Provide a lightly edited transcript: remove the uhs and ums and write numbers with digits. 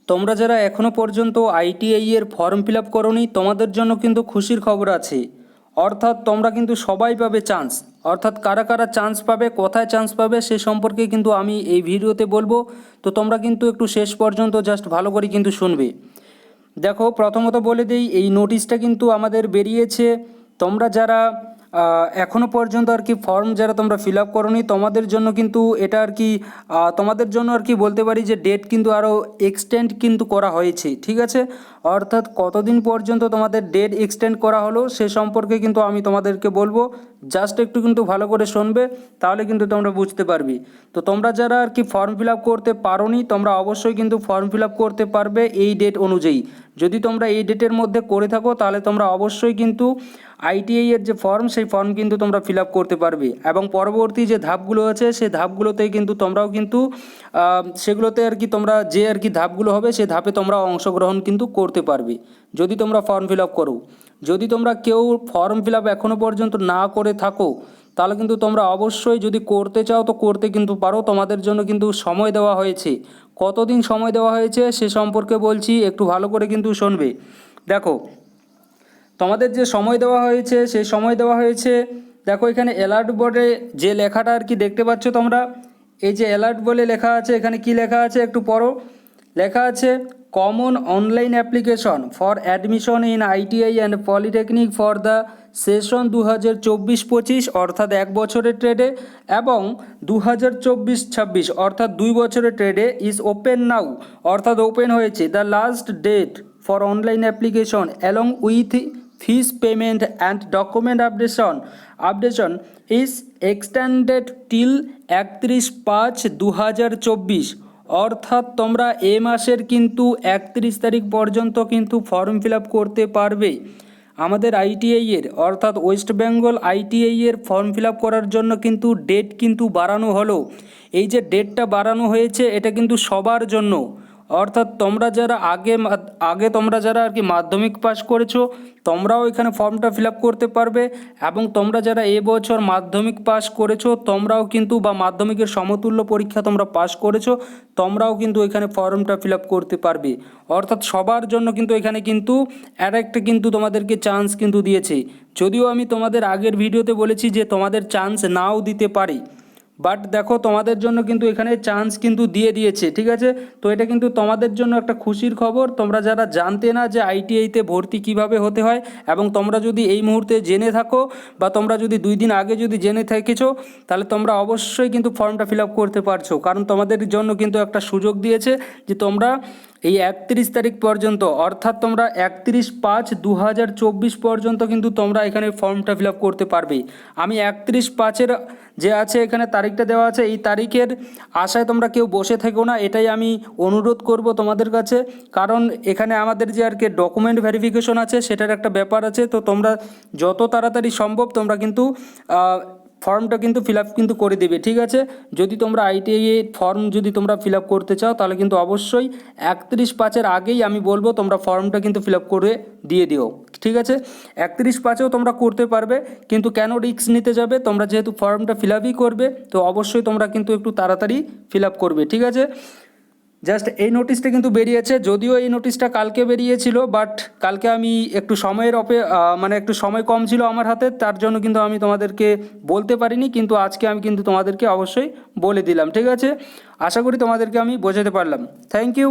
তোমরা যারা এখনও পর্যন্ত আইটিআই এর ফর্ম ফিল আপ করোনি তোমাদের জন্য কিন্তু খুশির খবর আছে। অর্থাৎ তোমরা কিন্তু সবাই পাবে চান্স। অর্থাৎ কারা কারা চান্স পাবে, কোথায় চান্স পাবে সে সম্পর্কে কিন্তু আমি এই ভিডিওতে বলবো। তো তোমরা কিন্তু একটু শেষ পর্যন্ত জাস্ট ভালো করে কিন্তু শুনবে। দেখো, প্রথমত বলে দিই, এই নোটিশটা কিন্তু আমাদের বেরিয়েছে। তোমরা যারা এখনও পর্যন্ত আর কি ফর্ম যারা তোমরা ফিল আপ করোনি তোমাদের জন্য কিন্তু এটা আর কি তোমাদের জন্য আর কি বলতে পারি যে ডেট কিন্তু আরও এক্সটেন্ড কিন্তু করা হয়েছে, ঠিক আছে। অর্থাৎ কতদিন পর্যন্ত তোমাদের ডেট এক্সটেন্ড করা হলো সে সম্পর্কে কিন্তু আমি তোমাদেরকে বলবো। জাস্ট একটু কিন্তু ভালো করে শুনবে, তাহলে কিন্তু তোমরা বুঝতে পারবে। তো তোমরা যারা আর কি ফর্ম ফিল আপ করতে পারোনি তোমরা অবশ্যই কিন্তু ফর্ম ফিল আপ করতে পারবে এই ডেট অনুযায়ী। যদি তোমরা এই ডেটের মধ্যে করে থাকো তাহলে তোমরা অবশ্যই কিন্তু আইটিআই এর যে ফর্ম সেই ফর্ম কিন্তু তোমরা ফিল আপ করতে পারবে, এবং পরবর্তী যে ধাপগুলো আছে সেই ধাপগুলোতে কিন্তু তোমরাও কিন্তু সেগুলোতে আর কি তোমরা যে আর কি ধাপগুলো হবে সেই ধাপে তোমরা অংশগ্রহণ কিন্তু করতে পারবে যদি তোমরা ফর্ম ফিল আপ করো। যদি তোমরা কেউ ফর্ম ফিল আপ এখনও পর্যন্ত না করে থাকো তাহলে কিন্তু তোমরা অবশ্যই যদি করতে চাও তো করতে কিন্তু পারো। তোমাদের জন্য কিন্তু সময় দেওয়া হয়েছে। কতদিন সময় দেওয়া হয়েছে সে সম্পর্কে বলছি, একটু ভালো করে কিন্তু শুনবে। দেখো, তোমাদের যে সময় দেওয়া হয়েছে সেই সময় দেওয়া হয়েছে, দেখো এখানে অ্যালার্ট বোর্ডে যে লেখাটা আর কি দেখতে পাচ্ছ তোমরা, এই যে অ্যালার্ট বলে লেখা আছে, এখানে কি লেখা আছে একটু পড়ো। লেখা আছে common online application for admission in ITI and polytechnic for the session 2024-25 অর্থাৎ 1 বছরের ট্রেডে, এবং 2024-26 অর্থাৎ 2 বছরের ট্রেডে ইজ ওপেন নাও অর্থাৎ ওপেন হয়েছে। The last date for online application along with fees payment and document updation is extended till 31/5/2024। অর্থাৎ তোমরা এ মাসের কিন্তু 31 তারিখ পর্যন্ত কিন্তু ফর্ম ফিল আপ করতে পারবে আমাদের আইটিআই এর, অর্থাৎ ওয়েস্ট বেঙ্গল আইটিআই এর ফর্ম ফিল আপ করার জন্য কিন্তু ডেট কিন্তু বাড়ানো হলো। এই যে ডেটটা বাড়ানো হয়েছে এটা কিন্তু সবার জন্য। অর্থাৎ তোমরা যারা আগে তোমরা যারা আর কি মাধ্যমিক পাস করেছো তোমরাও এখানে ফর্মটা ফিল আপ করতে পারবে, এবং তোমরা যারা এবছর মাধ্যমিক পাস করেছো তোমরাও কিন্তু বা মাধ্যমিকের সমতুল্য পরীক্ষা তোমরা পাস করেছো তোমরাও কিন্তু এখানে ফর্মটা ফিল আপ করতে পারবে। অর্থাৎ সবার জন্য কিন্তু এখানে কিন্তু একটা কিন্তু তোমাদেরকে চান্স কিন্তু দিয়েছে। যদিও আমি তোমাদের আগের ভিডিওতে বলেছি যে তোমাদের চান্স নাও দিতে পারে, বাট দেখো তোমাদের জন্য কিন্তু এখানে চান্স কিন্তু দিয়ে দিয়েছে, ঠিক আছে। তো এটা কিন্তু তোমাদের জন্য একটা খুশির খবর। তোমরা যারা জানতে না যে আইটিআইতে ভর্তি কিভাবে হতে হয়, এবং তোমরা যদি এই মুহূর্তে জেনে থাকো বা তোমরা যদি 2 দিন আগে যদি জেনে থেকেছো তাহলে তোমরা অবশ্যই কিন্তু ফর্মটা ফিল আপ করতে পারছো, কারণ তোমাদের জন্য কিন্তু একটা সুযোগ দিয়েছে যে তোমরা এই 31 তারিখ পর্যন্ত অর্থাৎ তোমরা 31/5/2024 পর্যন্ত কিন্তু তোমরা এখানে ফর্মটা ফিল আপ করতে পারবে। আমি 31/5-এর যে আছে এখানে তারিখটা দেওয়া আছে, এই তারিখের আশায় তোমরা কেউ বসে থেকো না, এটাই আমি অনুরোধ করব তোমাদের কাছে। কারণ এখানে আমাদের যে আর কি ডকুমেন্ট ভেরিফিকেশন আছে সেটার একটা ব্যাপার আছে। তো তোমরা যত তাড়াতাড়ি সম্ভব তোমরা কিন্তু ফর্মটা কিন্তু ফিল আপ কিন্তু করে দেবে, ঠিক আছে। যদি তোমরা আইটিআই ফর্ম যদি তোমরা ফিল আপ করতে চাও তাহলে কিন্তু অবশ্যই 31/5-এর আগেই আমি বলবো তোমরা ফর্মটা কিন্তু ফিল আপ করে দিয়ে দিও, ঠিক আছে। 31/5-এও তোমরা করতে পারবে, কিন্তু কেন রিস্ক নিতে যাবে, তোমরা যেহেতু ফর্মটা ফিল আপই করবে তো অবশ্যই তোমরা কিন্তু একটু তাড়াতাড়ি ফিল আপ করবে, ঠিক আছে। জাস্ট এই নোটিশটা কিন্তু বেরিয়েছে, যদিও এই নোটিশটা কালকে বেরিয়েছিল, বাট কালকে আমি একটু মানে একটু সময় কম ছিল আমার হাতে, তার জন্য কিন্তু আমি তোমাদেরকে বলতে পারিনি, কিন্তু আজকে আমি কিন্তু তোমাদেরকে অবশ্যই বলে দিলাম, ঠিক আছে। আশা করি তোমাদেরকে আমি বোঝাতে পারলাম। Thank you.